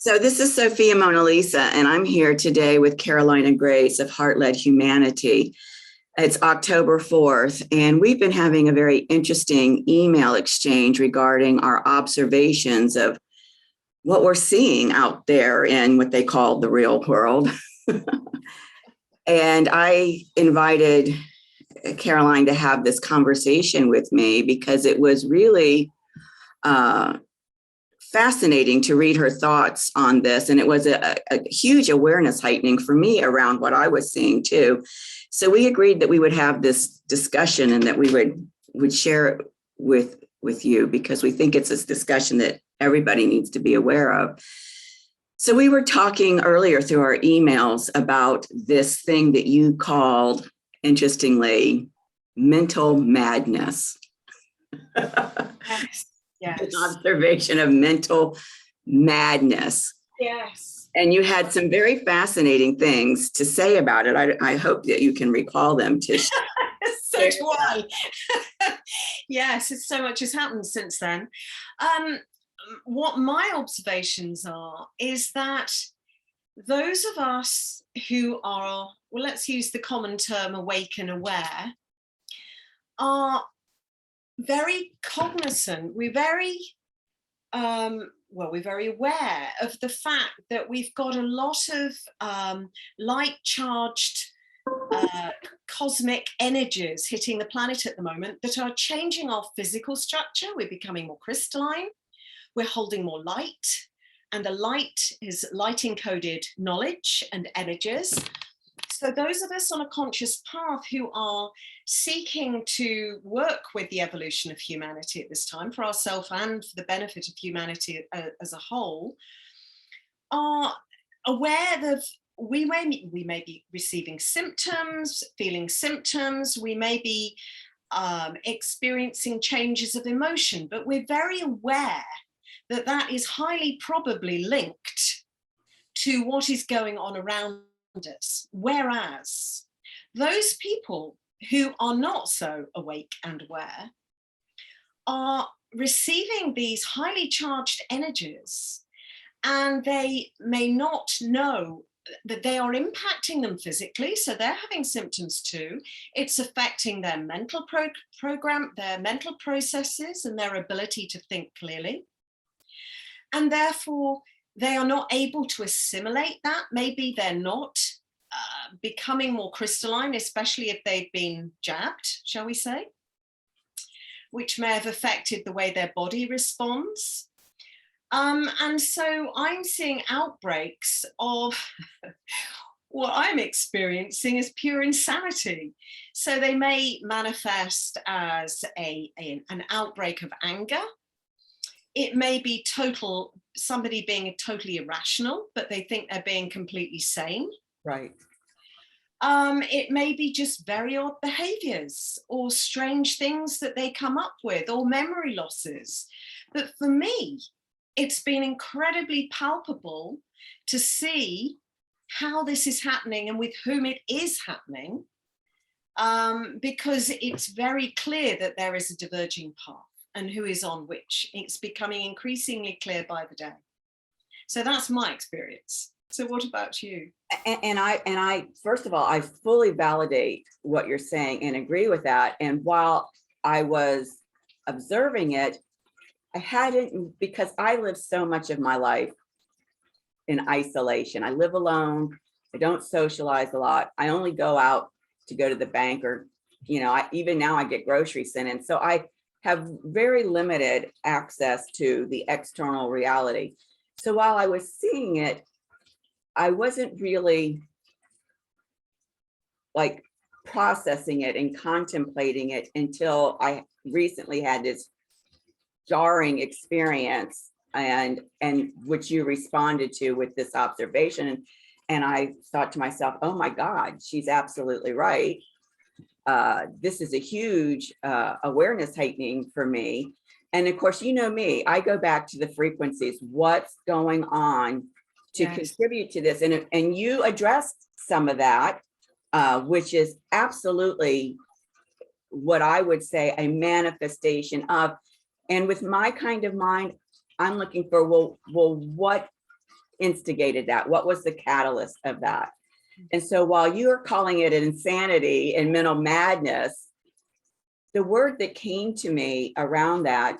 So this is Sophia Mona Lisa, and I'm here today with Carolina Grace of Heart-Led Humanity. It's October 4th, and we've been having a very interesting email exchange regarding our observations of what we're seeing out there in what they call the real world. And I invited Caroline to have this conversation with me because it was really fascinating to read her thoughts on this. And it was a huge awareness heightening for me around what I was seeing too. So we agreed that we would have this discussion and that we would share it with you, because we think it's this discussion that everybody needs to be aware of. So we were talking earlier through our emails about this thing that you called, interestingly, mental madness. Yes. Yes. An observation of mental madness. Yes. And you had some very fascinating things to say about it. I hope that you can recall them to share. So do I. Yes, it's so much has happened since then. What my observations are is that those of us who are, well, let's use the common term awake and aware, are very cognizant. We're very we're very aware of the fact that we've got a lot of light charged cosmic energies hitting the planet at the moment that are changing our physical structure. We're becoming more crystalline, we're holding more light, and the light is light encoded knowledge and energies. So those of us on a conscious path who are seeking to work with the evolution of humanity at this time for ourselves and for the benefit of humanity as a whole, are aware of we may be receiving symptoms, feeling symptoms, we may be experiencing changes of emotion, but we're very aware that that is highly probably linked to what is going on around us. Whereas those people who are not so awake and aware are receiving these highly charged energies, and they may not know that they are impacting them physically. So they're having symptoms too. It's affecting their mental program, their mental processes, and their ability to think clearly. And therefore, they are not able to assimilate that. Maybe they're not becoming more crystalline, especially if they've been jabbed, shall we say, which may have affected the way their body responds. And so I'm seeing outbreaks of what I'm experiencing as pure insanity. So they may manifest as an outbreak of anger. It may be somebody being totally irrational, but they think they're being completely sane. Right. It may be just very odd behaviors or strange things that they come up with, or memory losses. But for me, it's been incredibly palpable to see how this is happening and with whom it is happening, because it's very clear that there is a diverging path and who is on which. It's becoming increasingly clear by the day. So that's my experience. So what about you? And I first of all, I fully validate what you're saying and agree with that. And while I was observing it, I hadn't, because I live so much of my life in isolation. I live alone. I don't socialize a lot. I only go out to go to the bank, or, even now I get groceries sent in. So I have very limited access to the external reality. So while I was seeing it, I wasn't really like processing it and contemplating it until I recently had this jarring experience, and which you responded to with this observation. And I thought to myself, oh my God, she's absolutely right. This is a huge awareness heightening for me. And of course, you know me, I go back to the frequencies, what's going on to contribute to this. And you addressed some of that, which is absolutely what I would say a manifestation of. And with my kind of mind, I'm looking for, well, what instigated that? What was the catalyst of that? And so while you're calling it insanity and mental madness, the word that came to me around that,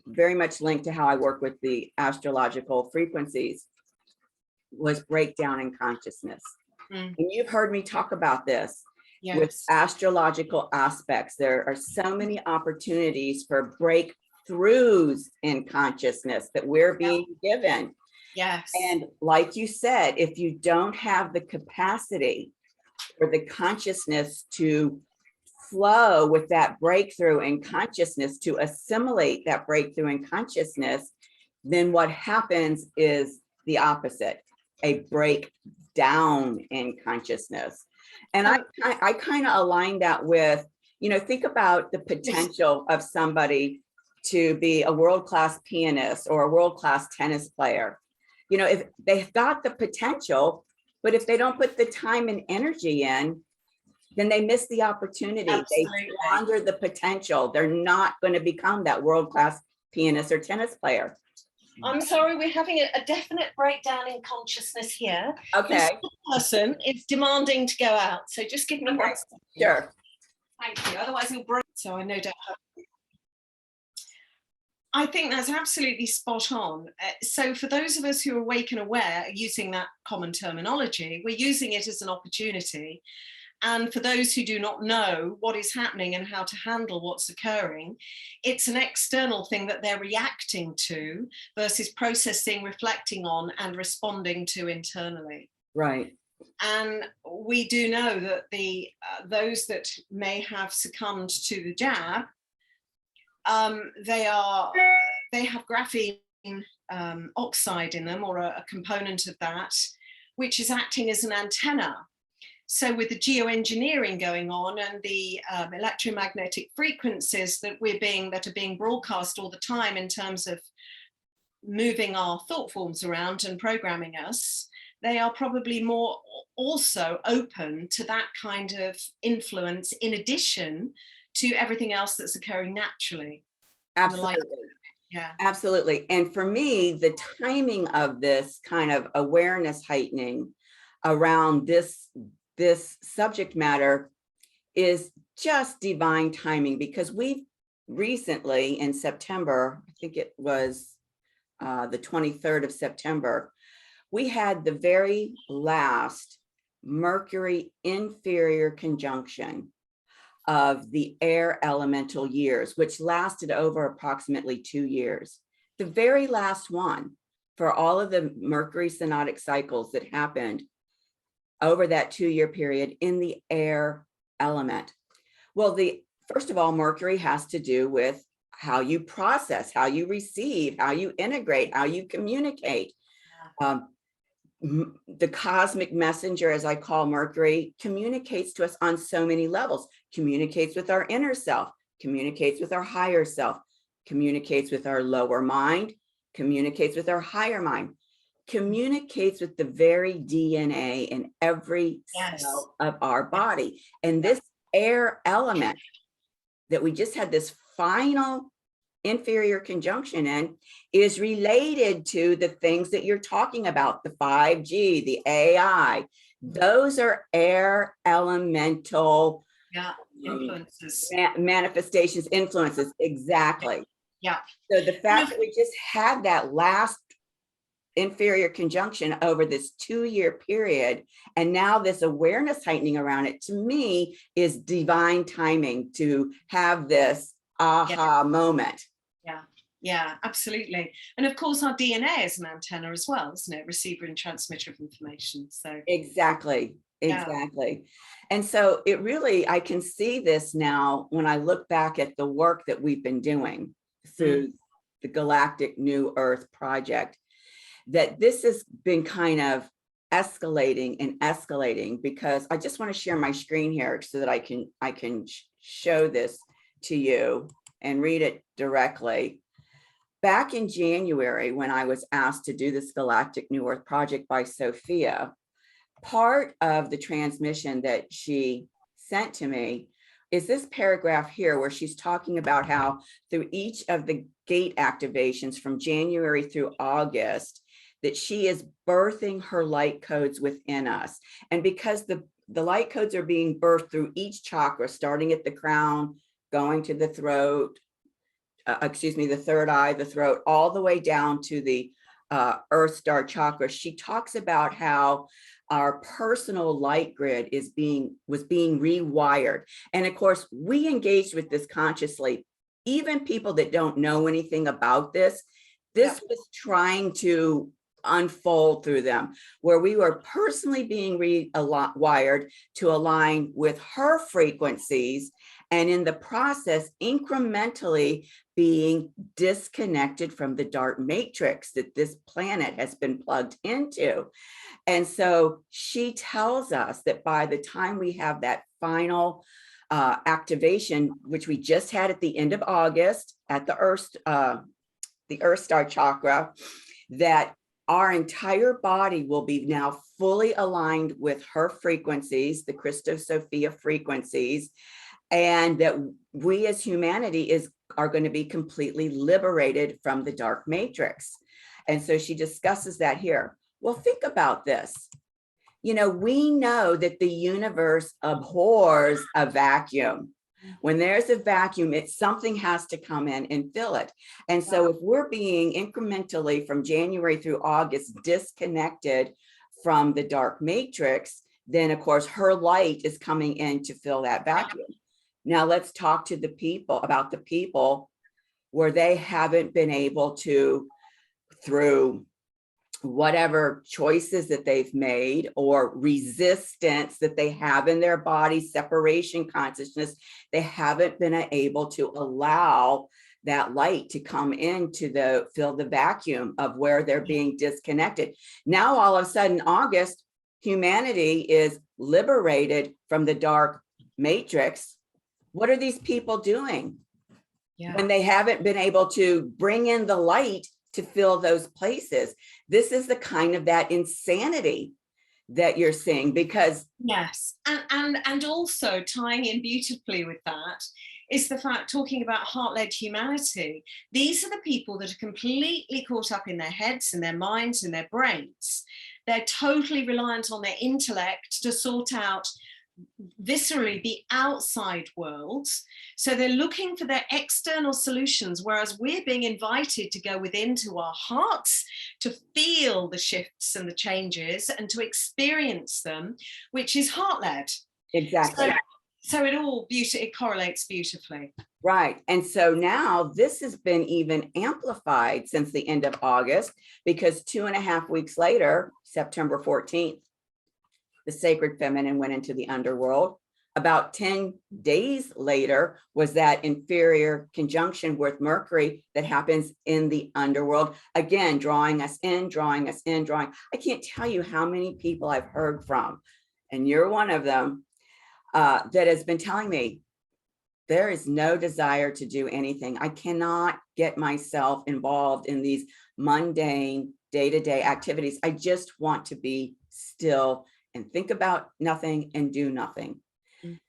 very much linked to how I work with the astrological frequencies, was breakdown in consciousness. And you've heard me talk about this. Yes. With astrological aspects. There are so many opportunities for breakthroughs in consciousness that we're being given. Yes. And like you said, if you don't have the capacity or the consciousness to flow with that breakthrough in consciousness, to assimilate that breakthrough in consciousness, then what happens is the opposite, a breakdown in consciousness. And I kind of align that with, you know, think about the potential of somebody to be a world-class pianist or a world-class tennis player. You know, if they've got the potential, but if they don't put the time and energy in, then they miss the opportunity. Absolutely. They squander the potential. They're not going to become that world-class pianist or tennis player. I'm sorry, we're having a definite breakdown in consciousness here. Okay. This person is demanding to go out, so just give me one second. Sure. Thank you. Otherwise, he'll break. So I no doubt. I think that's absolutely spot on. So for those of us who are awake and aware, using that common terminology, we're using it as an opportunity. And for those who do not know what is happening and how to handle what's occurring, it's an external thing that they're reacting to versus processing, reflecting on, and responding to internally. Right. And we do know that the those that may have succumbed to the jab, they have graphene oxide in them, or a component of that, which is acting as an antenna. So with the geoengineering going on and the electromagnetic frequencies that are being broadcast all the time in terms of moving our thought forms around and programming us, they are probably more also open to that kind of influence, in addition to everything else that's occurring naturally. Absolutely. Yeah. Absolutely. And for me, the timing of this kind of awareness heightening around this subject matter is just divine timing, because we've recently in September, I think it was the 23rd of September, we had the very last Mercury inferior conjunction of the air elemental years, which lasted over approximately 2 years. The very last one for all of the Mercury synodic cycles that happened over that 2-year period in the air element. Well, first of all, Mercury has to do with how you process, how you receive, how you integrate, how you communicate. The cosmic messenger, as I call Mercury, communicates to us on so many levels, communicates with our inner self, communicates with our higher self, communicates with our lower mind, communicates with our higher mind, communicates with the very DNA in every cell of our body. And this air element that we just had this final inferior conjunction in is related to the things that you're talking about, the 5G, the AI. Those are air elemental influences, manifestations, influences. Exactly. Yeah. So the fact that we just had that last inferior conjunction over this 2-year period, and now this awareness heightening around it, to me is divine timing to have this aha moment. Yeah, absolutely. And of course, our DNA is an antenna as well, isn't it? Receiver and transmitter of information. So exactly. And so it really, I can see this now when I look back at the work that we've been doing through the Galactic New Earth Project, that this has been kind of escalating, because I just want to share my screen here so that I can show this to you and read it directly. Back in January, when I was asked to do this Galactic New Earth Project by Sophia, part of the transmission that she sent to me is this paragraph here where she's talking about how through each of the gate activations from January through August, that she is birthing her light codes within us. And because the light codes are being birthed through each chakra, starting at the crown, going to the throat, the third eye, the throat, all the way down to the earth star chakra. She talks about how our personal light grid was being rewired. And of course, we engaged with this consciously. Even people that don't know anything about this was trying to unfold through them, where we were personally being rewired to align with her frequencies, and in the process, incrementally being disconnected from the dark matrix that this planet has been plugged into. And so she tells us that by the time we have that final activation, which we just had at the end of August at the Earth Star chakra, that our entire body will be now fully aligned with her frequencies, the Christos Sophia frequencies, and that we as humanity are going to be completely liberated from the dark matrix. And so she discusses that here. Well, think about this. You know, we know that the universe abhors a vacuum. When there's a vacuum, something has to come in and fill it. And so if we're being incrementally from January through August disconnected from the dark matrix, then of course her light is coming in to fill that vacuum. Now let's talk to the people about the people where they haven't been able to, through whatever choices that they've made or resistance that they have in their body, separation consciousness, they haven't been able to allow that light to come in to fill the vacuum of where they're being disconnected. Now, all of a sudden, August, humanity is liberated from the dark matrix. What are these people doing when they haven't been able to bring in the light to fill those places? This is the kind of that insanity that you're seeing, because yes, and also tying in beautifully with that is the fact, talking about heart-led humanity, these are the people that are completely caught up in their heads and their minds and their brains. They're totally reliant on their intellect to sort out viscerally the outside world. So they're looking for their external solutions, whereas we're being invited to go within to our hearts, to feel the shifts and the changes and to experience them, which is heart-led. Exactly. So it correlates beautifully. Right. And so now this has been even amplified since the end of August, because 2.5 weeks later, September 14th, the sacred feminine went into the underworld. About 10 days later was that inferior conjunction with Mercury that happens in the underworld, again, drawing us in. I can't tell you how many people I've heard from, and you're one of them, that has been telling me, there is no desire to do anything. I cannot get myself involved in these mundane day-to-day activities. I just want to be still and think about nothing and do nothing.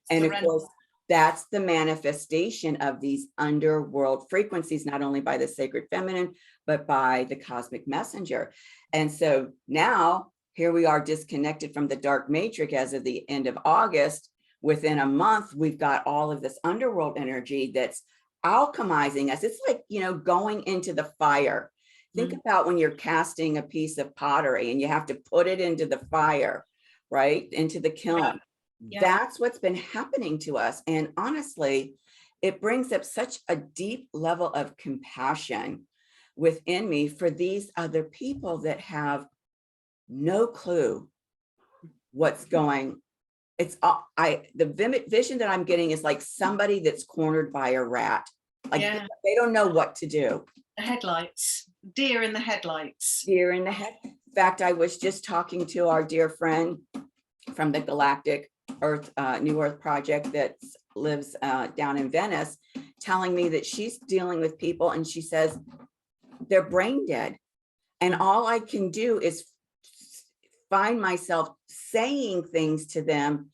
And of course, that's the manifestation of these underworld frequencies, not only by the sacred feminine, but by the cosmic messenger. And so now here we are, disconnected from the dark matrix as of the end of August. Within a month, we've got all of this underworld energy that's alchemizing us. It's like, going into the fire. Think about when you're casting a piece of pottery and you have to put it into the fire, right? Into the kiln. Yeah. That's what's been happening to us. And honestly, it brings up such a deep level of compassion within me for these other people that have no clue what's going. The vision that I'm getting is like somebody that's cornered by a rat. Like they don't know what to do. The headlights, deer in the headlights. Deer in the head. In fact, I was just talking to our dear friend from the Galactic Earth, New Earth Project that lives down in Venice, telling me that she's dealing with people and she says they're brain dead. And all I can do is find myself saying things to them,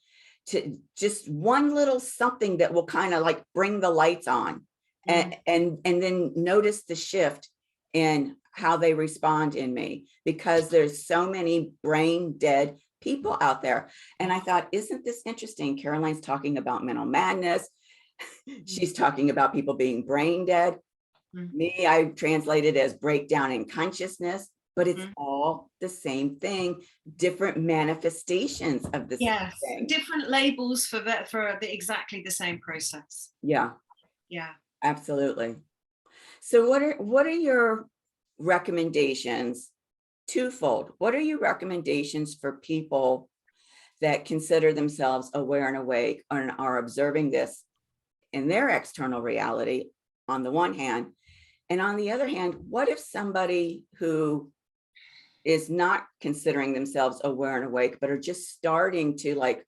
to just one little something that will kind of like bring the lights on, and then notice the shift in how they respond in me, because there's so many brain dead people out there. And I thought, isn't this interesting? Caroline's talking about mental madness. She's talking about people being brain dead. Me, I translated as breakdown in consciousness, but it's all the same thing, different manifestations of the same thing. Different labels for exactly the same process. Yeah, absolutely. So what are your recommendations? Twofold. What are your recommendations for people that consider themselves aware and awake and are observing this in their external reality on the one hand, and on the other hand, what if somebody who is not considering themselves aware and awake, but are just starting to like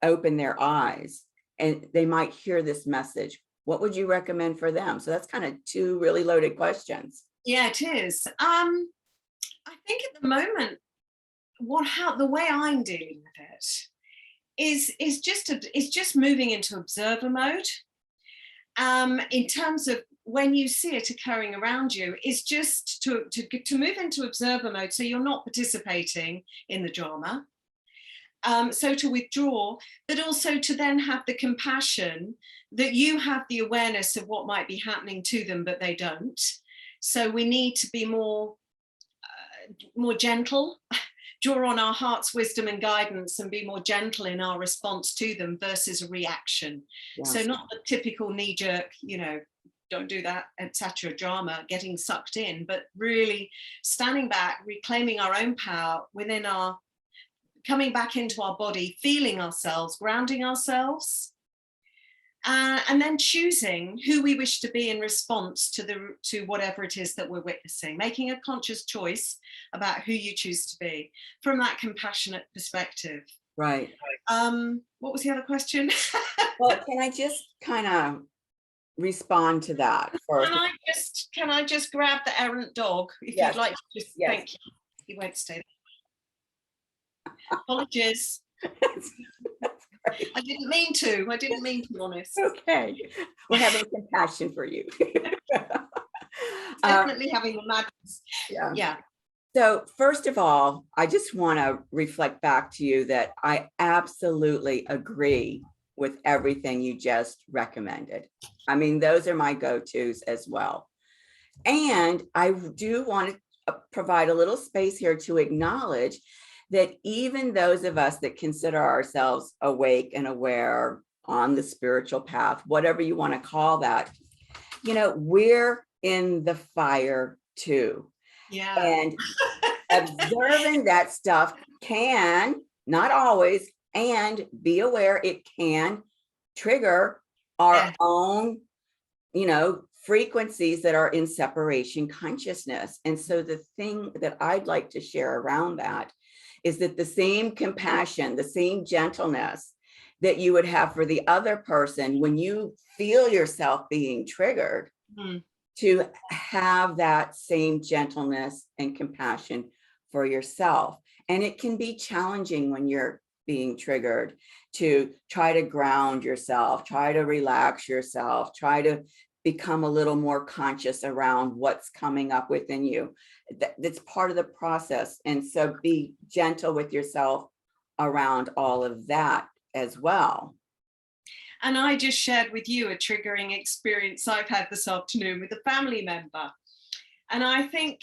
open their eyes, and they might hear this message? What would you recommend for them? So that's kind of two really loaded questions. Yeah, it is. I think at the moment, the way I'm dealing with it is just moving into observer mode. In terms of when you see it occurring around you, is just to move into observer mode, so you're not participating in the drama. So to withdraw, but also to then have the compassion that you have the awareness of what might be happening to them, but they don't. So we need to be more gentle, draw on our heart's wisdom and guidance, and be more gentle in our response to them versus a reaction. Yes. So not the typical knee-jerk, don't do that, etc. drama, getting sucked in, but really standing back, reclaiming our own power within coming back into our body, feeling ourselves, grounding ourselves, and then choosing who we wish to be in response to whatever it is that we're witnessing, making a conscious choice about who you choose to be from that compassionate perspective. Right. What was the other question? Well, can I just kind of respond to that first? Can I just grab the errant dog? If you'd like to just, thank you. He won't stay there. Apologies. I didn't mean to, be honest. Okay. We're having compassion for you. Definitely having a madness. Yeah. So first of all, I just want to reflect back to you that I absolutely agree with everything you just recommended. I mean, those are my go-tos as well. And I do want to provide a little space here to acknowledge that even those of us that consider ourselves awake and aware on the spiritual path, whatever you want to call that, we're in the fire too. Yeah. And observing that stuff can, not always, and be aware it can trigger our own, frequencies that are in separation consciousness. And so the thing that I'd like to share around that is that the same compassion, the same gentleness that you would have for the other person when you feel yourself being triggered, to have that same gentleness and compassion for yourself. And it can be challenging when you're being triggered to try to ground yourself, try to relax yourself, try to become a little more conscious around what's coming up within you. That's part of the process. And so be gentle with yourself around all of that as well. And I just shared with you a triggering experience I've had this afternoon with a family member. And I think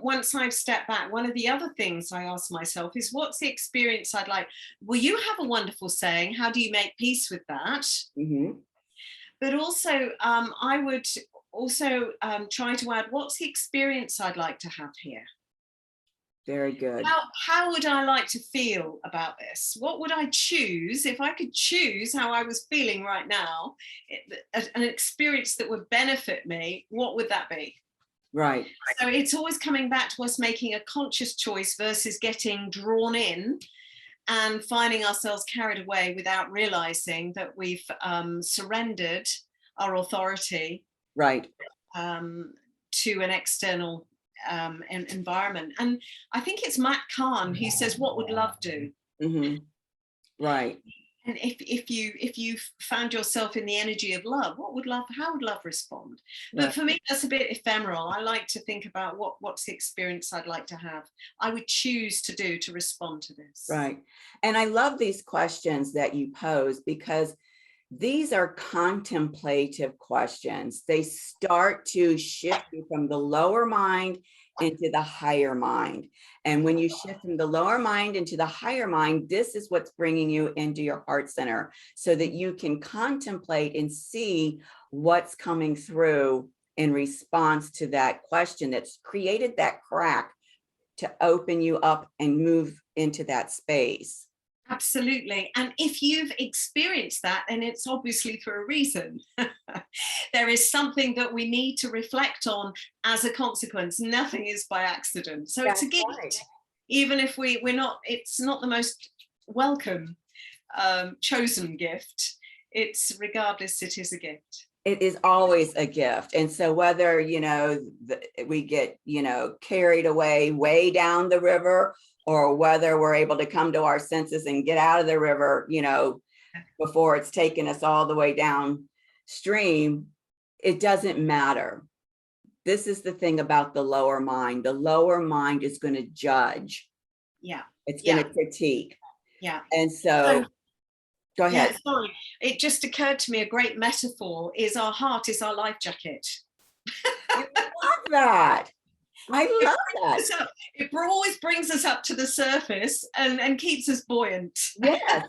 once I've stepped back, one of the other things I ask myself is, what's the experience I'd like? Well, you have a wonderful saying, how do you make peace with that? Mm-hmm. But also, I would also try to add, what's the experience I'd like to have here? Very good. How would I like to feel about this? What would I choose if I could choose how I was feeling right now, an experience that would benefit me? What would that be? Right. So it's always coming back to us making a conscious choice versus getting drawn in and finding ourselves carried away without realizing that we've surrendered our authority, right, to an external environment. And I think it's Matt Kahn who says, what would love do? Mm-hmm. Right. And if you found yourself in the energy of love, how would love respond? But Right. for me, that's a bit ephemeral. I like to think about what's the experience I'd like to have. I would choose to respond to this. Right. And I love these questions that you pose because these are contemplative questions. They start to shift you from the lower mind into the higher mind. And when you shift from the lower mind into the higher mind, this is what's bringing you into your heart center so that you can contemplate and see what's coming through in response to that question that's created that crack to open you up and move into that space. Absolutely. And if you've experienced that, then it's obviously for a reason. There is something that we need to reflect on as a consequence. Nothing is by accident. So That's it's a gift. right. Even if we're not, it's not the most welcome chosen gift. It's regardless, it is a gift. It is always a gift. And so whether, we get, carried away way down the river, or whether we're able to come to our senses and get out of the river, before it's taken us all the way downstream, it doesn't matter. This is the thing about the lower mind. The lower mind is going to judge. Yeah. It's going to critique. Yeah. And so go ahead. Yeah, sorry. It just occurred to me, a great metaphor is our heart is our life jacket. I love that. I love that. It always brings us up to the surface and keeps us buoyant. Yes.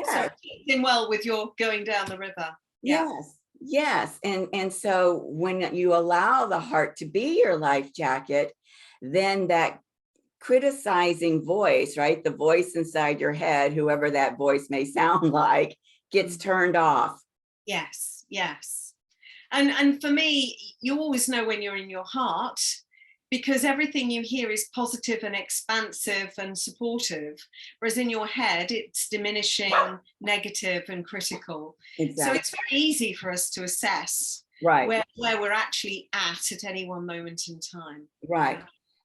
So keeping well with your going down the river. Yes. And so when you allow the heart to be your life jacket, then that criticizing voice, right? The voice inside your head, whoever that voice may sound like, gets turned off. Yes. And for me, you always know when you're in your heart, because everything you hear is positive and expansive and supportive, whereas in your head, it's diminishing, negative and critical. Exactly. So it's very easy for us to assess where we're actually at any one moment in time. Right.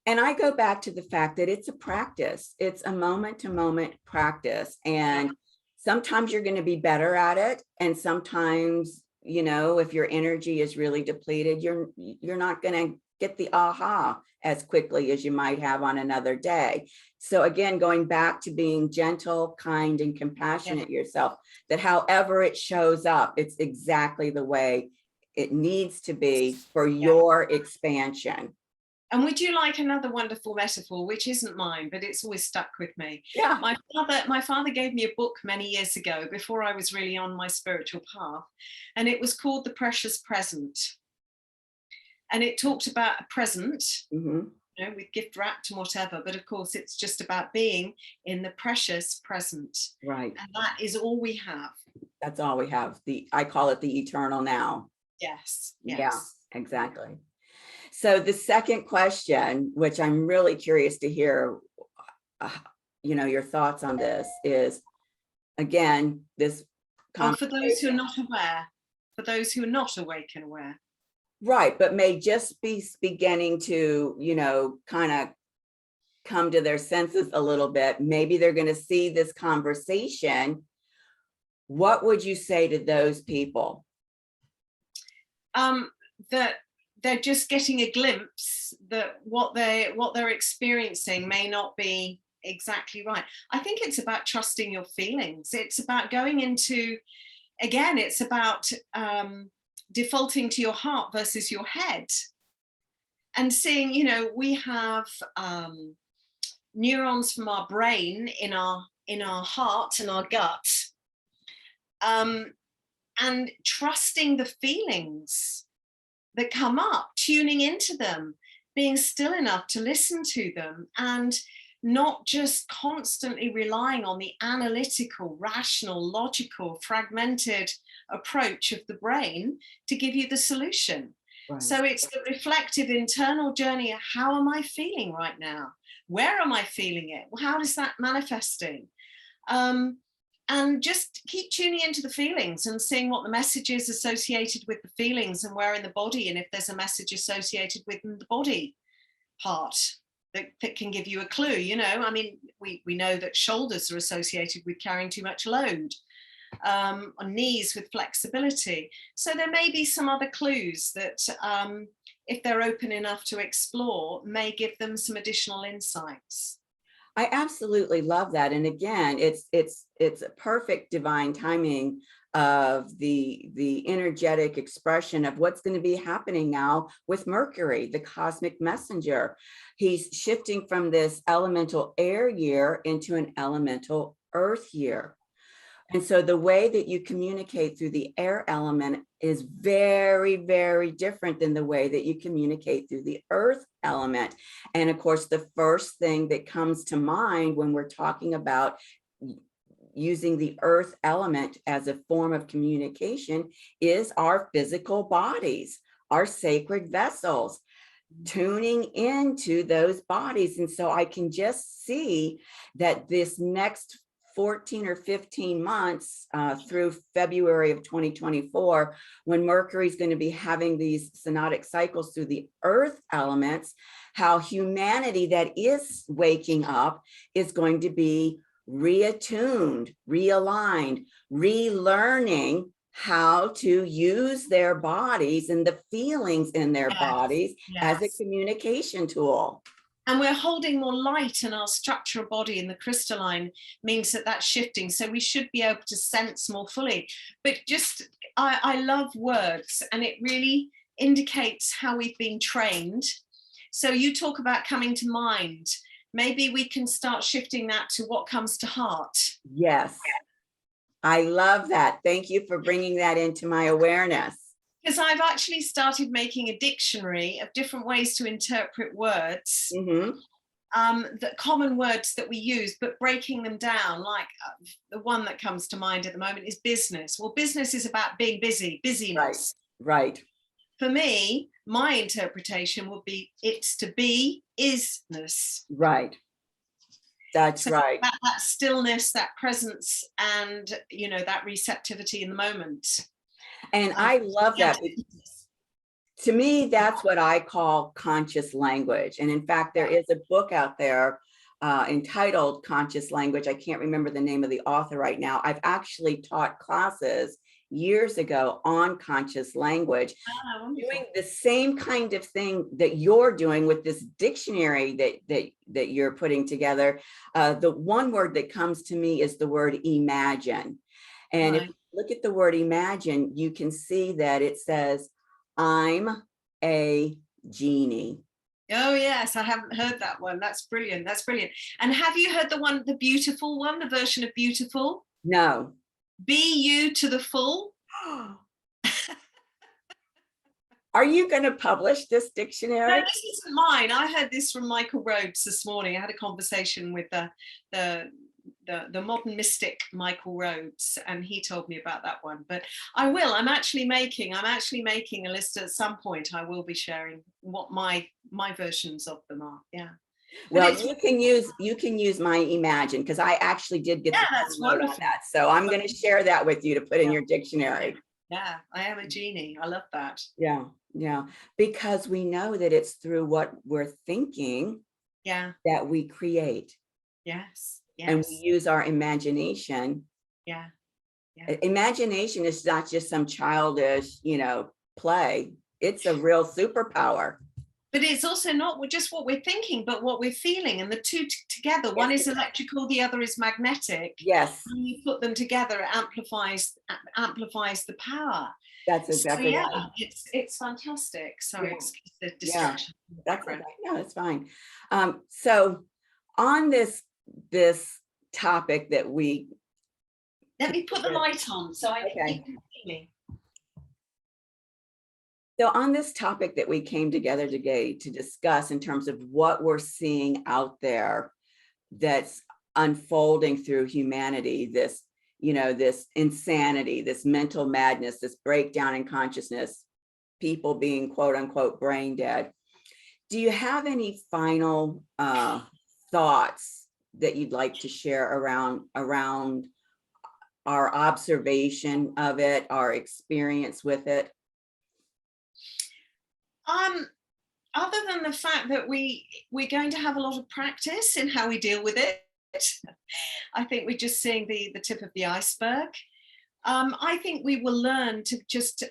And I go back to the fact that it's a practice. It's a moment-to-moment practice. And sometimes you're going to be better at it. And sometimes, if your energy is really depleted, you're not going to get the aha as quickly as you might have on another day. So again, going back to being gentle, kind, and compassionate yourself, that however it shows up, it's exactly the way it needs to be for your expansion. And would you like another wonderful metaphor, which isn't mine, but it's always stuck with me? Yeah. My father gave me a book many years ago before I was really on my spiritual path, and it was called The Precious Present. And it talked about a present, with gift wrapped and whatever, but of course it's just about being in the precious present. Right. And that is all we have. That's all we have. I call it the eternal now. Yes. Yeah, exactly. So the second question, which I'm really curious to hear, your thoughts on this, is, again, this for those who are not aware, for those who are not awake and aware. Right, but may just be beginning to, kind of come to their senses a little bit. Maybe they're going to see this conversation. What would you say to those people? That they're just getting a glimpse that what they're experiencing may not be exactly right. I think it's about trusting your feelings. It's about going into, again, it's about defaulting to your heart versus your head, and seeing, we have neurons from our brain in our heart and our gut, and trusting the feelings that come up, tuning into them, being still enough to listen to them, and not just constantly relying on the analytical, rational, logical, fragmented approach of the brain to give you the solution. Right. So it's the reflective internal journey of, how am I feeling right now? Where am I feeling it? How is that manifesting? And just keep tuning into the feelings and seeing what the message is associated with the feelings and where in the body, and if there's a message associated with the body part. that can give you a clue. You know, I mean, we know that shoulders are associated with carrying too much load, on knees with flexibility. So there may be some other clues that, if they're open enough to explore, may give them some additional insights. I absolutely love that. And again, it's a perfect divine timing of the energetic expression of what's going to be happening now with Mercury, the cosmic messenger. He's shifting from this elemental air year into an elemental earth year. And so the way that you communicate through the air element is very, very different than the way that you communicate through the earth element. And of course, the first thing that comes to mind when we're talking about using the earth element as a form of communication is our physical bodies, our sacred vessels, tuning into those bodies. And so I can just see that this next 14 or 15 months through February of 2024, when Mercury is going to be having these synodic cycles through the earth elements, how humanity that is waking up is going to be reattuned, realigned, relearning how to use their bodies and the feelings in their bodies as a communication tool. And we're holding more light in our structural body in the crystalline, means that that's shifting. So we should be able to sense more fully. But just, I love words, and it really indicates how we've been trained. So you talk about coming to mind. Maybe we can start shifting that to what comes to heart. Yes, I love that. Thank you for bringing that into my awareness. Because I've actually started making a dictionary of different ways to interpret words, that common words that we use, but breaking them down. Like the one that comes to mind at the moment is business. Well, business is about being busy, busyness. Right. For me, my interpretation would be it's to be isness. Right. That's so right. That stillness, that presence, and you know, that receptivity in the moment. And I love that. To me, that's what I call conscious language. And in fact, there is a book out there entitled Conscious Language. I can't remember the name of the author right now. I've actually taught classes years ago on conscious language, doing the same kind of thing that you're doing with this dictionary that you're putting together. The one word that comes to me is the word imagine. And if you look at the word imagine, you can see that it says, I'm a genie. Oh yes, I haven't heard that one. That's brilliant. That's brilliant. And have you heard the beautiful one, the version of beautiful? No. Be you to the full. Are you going to publish this dictionary? No, this isn't mine. I heard this from Michael Rhodes this morning. I had a conversation with the modern mystic Michael Rhodes, and he told me about that one. But I will. I'm actually making a list at some point. I will be sharing what my versions of them are. Yeah. Well, you can use my imagine, because I actually did get that's wonderful. On that. So I'm going to share that with you to put in your dictionary. Yeah, I am a genie. I love that. Yeah, yeah. Because we know that it's through what we're thinking that we create. Yes. And we use our imagination. Yeah. Imagination is not just some childish, play. It's a real superpower. But it's also not just what we're thinking, but what we're feeling. And the two together, one is electrical, the other is magnetic. Yes. When you put them together, it amplifies the power. That's exactly right. It's fantastic. Sorry, excuse the distraction. That's right. No, it's fine. So on this topic that let me put the light on so you can see me. So on this topic that we came together today to discuss in terms of what we're seeing out there that's unfolding through humanity, this insanity, this mental madness, this breakdown in consciousness, people being quote unquote brain dead. Do you have any final thoughts that you'd like to share around our observation of it, our experience with it? Our other than the fact that we're going to have a lot of practice in how we deal with it, I think we're just seeing the tip of the iceberg. I think we will learn to just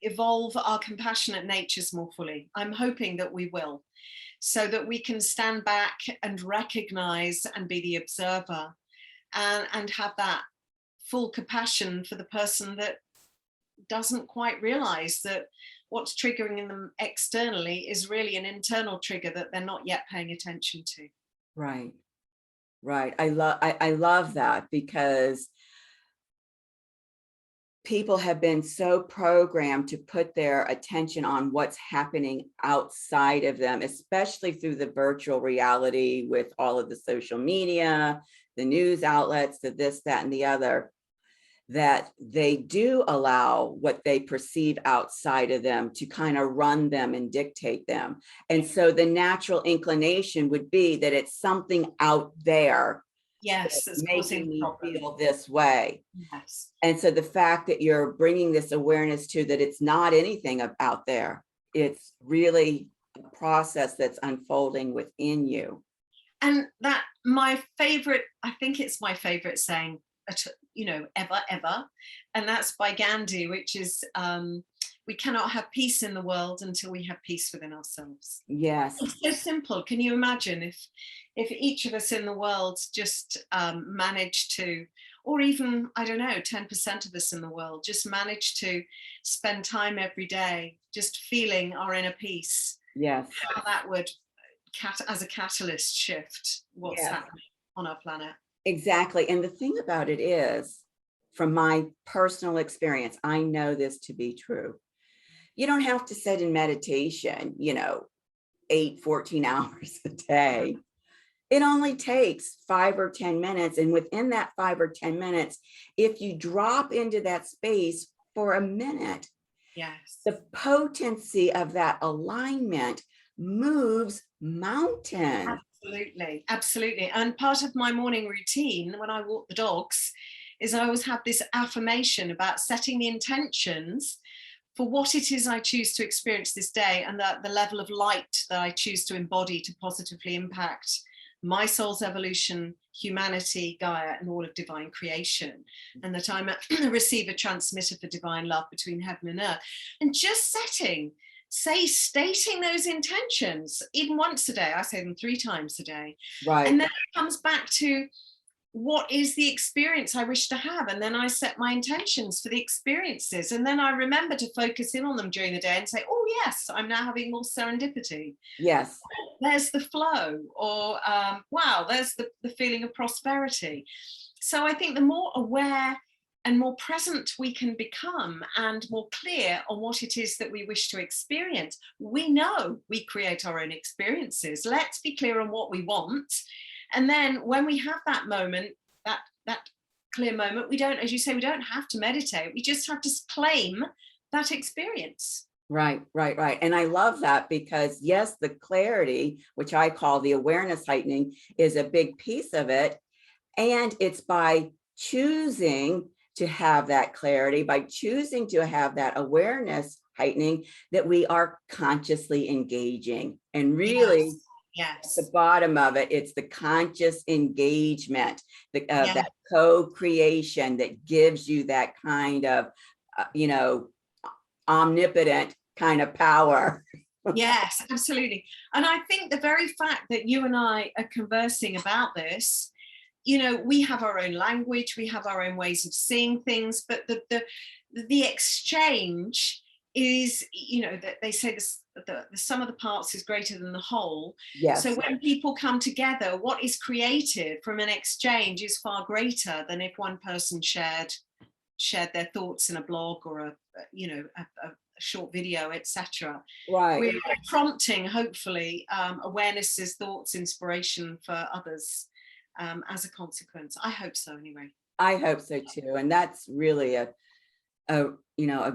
evolve our compassionate natures more fully. I'm hoping that we will, so that we can stand back and recognize and be the observer, and have that full compassion for the person that doesn't quite realize that what's triggering them externally is really an internal trigger that they're not yet paying attention to. Right. Right. I love that, because people have been so programmed to put their attention on what's happening outside of them, especially through the virtual reality with all of the social media, the news outlets, the this, that, and the other, that they do allow what they perceive outside of them to kind of run them and dictate them. And so the natural inclination would be that it's something out there Yes, that's making me problem. feel this way. Yes. And so the fact that you're bringing this awareness to that it's not anything out there, it's really a process that's unfolding within you. And that my favorite, I think it's my favorite saying, ever, and that's by Gandhi, which is, we cannot have peace in the world until we have peace within ourselves. Yes. It's so simple. Can you imagine if each of us in the world just managed to, or even, I don't know, 10% of us in the world just managed to spend time every day just feeling our inner peace? Yes. How that would, as a catalyst, shift what's Yes. happening on our planet. Exactly. And the thing about it is, from my personal experience, I know this to be true. You don't have to sit in meditation, 14 hours a day. It only takes 5 or 10 minutes. And within that 5 or 10 minutes, if you drop into that space for a minute, yes, the potency of that alignment moves mountains. Absolutely, absolutely. And part of my morning routine when I walk the dogs is I always have this affirmation about setting the intentions for what it is I choose to experience this day, and the level of light that I choose to embody to positively impact my soul's evolution, humanity, Gaia, and all of divine creation. And that I'm a receiver, transmitter for divine love between heaven and earth. And just stating those intentions, even once a day. I say them 3 times a day. Right. And then it comes back to, what is the experience I wish to have? And then I set my intentions for the experiences. And then I remember to focus in on them during the day and say, oh yes, I'm now having more serendipity. Yes. There's the flow, or wow, there's the feeling of prosperity. So I think the more aware and more present we can become, and more clear on what it is that we wish to experience, we know we create our own experiences. Let's be clear on what we want. And then when we have that moment, that clear moment, we don't, as you say, we don't have to meditate. We just have to claim that experience. Right. And I love that, because yes, the clarity, which I call the awareness heightening, is a big piece of it. And it's by choosing to have that clarity, by choosing to have that awareness heightening, that we are consciously engaging. And really, yes. At the bottom of it, it's the conscious engagement, that co-creation that gives you that kind of, omnipotent kind of power. Yes, absolutely. And I think the very fact that you and I are conversing about this, we have our own language, we have our own ways of seeing things, but the exchange is, that they say the sum of the parts is greater than the whole. Yes. So when people come together, what is created from an exchange is far greater than if one person shared their thoughts in a blog or a short video, etc. Right. We're prompting, hopefully, awarenesses, thoughts, inspiration for others as a consequence. I hope so, anyway. I hope so too, and that's really a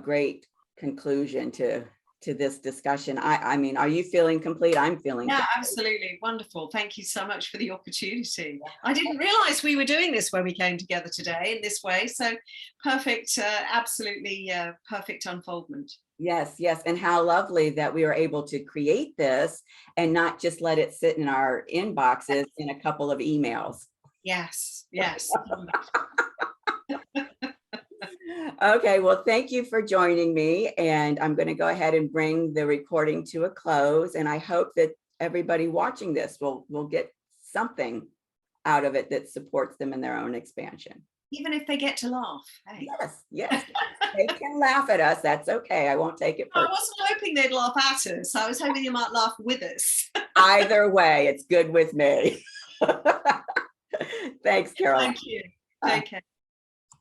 great conclusion to this discussion. I mean, are you feeling complete? I'm feeling complete. Absolutely wonderful. Thank you so much for the opportunity. I didn't realize we were doing this when we came together today in this way. So perfect, absolutely perfect unfoldment. Yes, yes. And how lovely that we were able to create this and not just let it sit in our inboxes in a couple of emails. Yes, yes. Okay, well, thank you for joining me. And I'm going to go ahead and bring the recording to a close. And I hope that everybody watching this will get something out of it that supports them in their own expansion. Even if they get to laugh. Hey. Yes, yes. They can laugh at us. That's okay. I won't take it I personally. wasn't hoping they'd laugh at us. I was hoping you might laugh with us. Either way, it's good with me. Thanks, Caroline. Thank you. Take care.